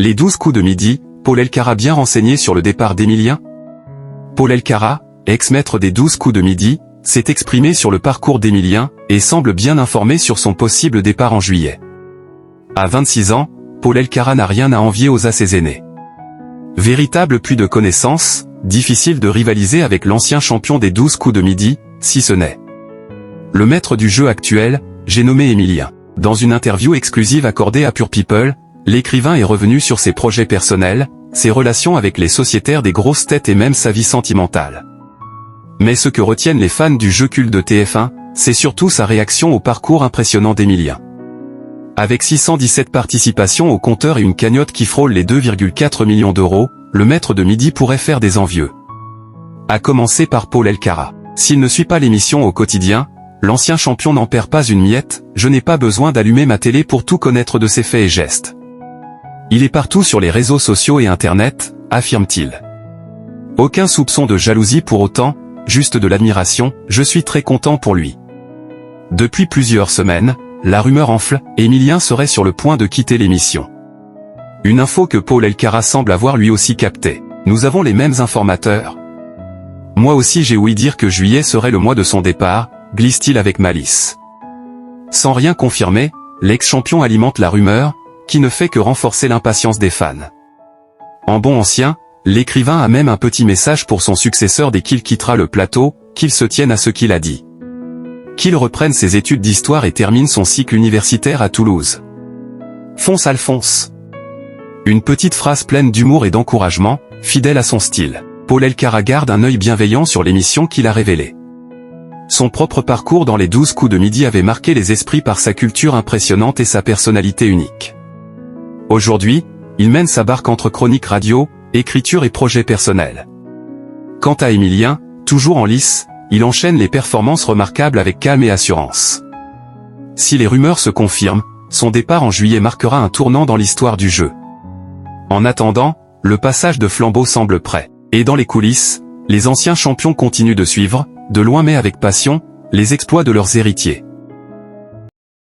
Les 12 coups de midi, Paul Elkarat bien renseigné sur le départ d'Emilien? Paul Elkarat, ex-maître des 12 coups de midi, s'est exprimé sur le parcours d'Emilien, et semble bien informé sur son possible départ en juillet. À 26 ans, Paul Elkarat n'a rien à envier aux à ses aînés. Véritable puits de connaissances, difficile de rivaliser avec l'ancien champion des 12 coups de midi, si ce n'est le maître du jeu actuel, j'ai nommé Emilien. Dans une interview exclusive accordée à Pure People, l'écrivain est revenu sur ses projets personnels, ses relations avec les sociétaires des grosses têtes et même sa vie sentimentale. Mais ce que retiennent les fans du jeu culte de TF1, c'est surtout sa réaction au parcours impressionnant d'Emilien. Avec 617 participations au compteur et une cagnotte qui frôle les 2,4 millions d'euros, le maître de midi pourrait faire des envieux. À commencer par Paul Elkarat. S'il ne suit pas l'émission au quotidien, l'ancien champion n'en perd pas une miette, je n'ai pas besoin d'allumer ma télé pour tout connaître de ses faits et gestes. Il est partout sur les réseaux sociaux et Internet, affirme-t-il. Aucun soupçon de jalousie pour autant, juste de l'admiration, je suis très content pour lui. Depuis plusieurs semaines, la rumeur enfle, Emilien serait sur le point de quitter l'émission. Une info que Paul Elkarat semble avoir lui aussi captée. Nous avons les mêmes informateurs. Moi aussi j'ai ouï dire que juillet serait le mois de son départ, glisse-t-il avec malice. Sans rien confirmer, l'ex-champion alimente la rumeur, qui ne fait que renforcer l'impatience des fans. En bon ancien, l'écrivain a même un petit message pour son successeur dès qu'il quittera le plateau, qu'il se tienne à ce qu'il a dit. Qu'il reprenne ses études d'histoire et termine son cycle universitaire à Toulouse. Fonce Alphonse. Une petite phrase pleine d'humour et d'encouragement, fidèle à son style. Paul Elkarat garde un œil bienveillant sur l'émission qu'il a révélée. Son propre parcours dans les 12 coups de midi avait marqué les esprits par sa culture impressionnante et sa personnalité unique. Aujourd'hui, il mène sa barque entre chronique radio, écriture et projets personnels. Quant à Emilien, toujours en lice, il enchaîne les performances remarquables avec calme et assurance. Si les rumeurs se confirment, son départ en juillet marquera un tournant dans l'histoire du jeu. En attendant, le passage de flambeau semble prêt. Et dans les coulisses, les anciens champions continuent de suivre, de loin mais avec passion, les exploits de leurs héritiers.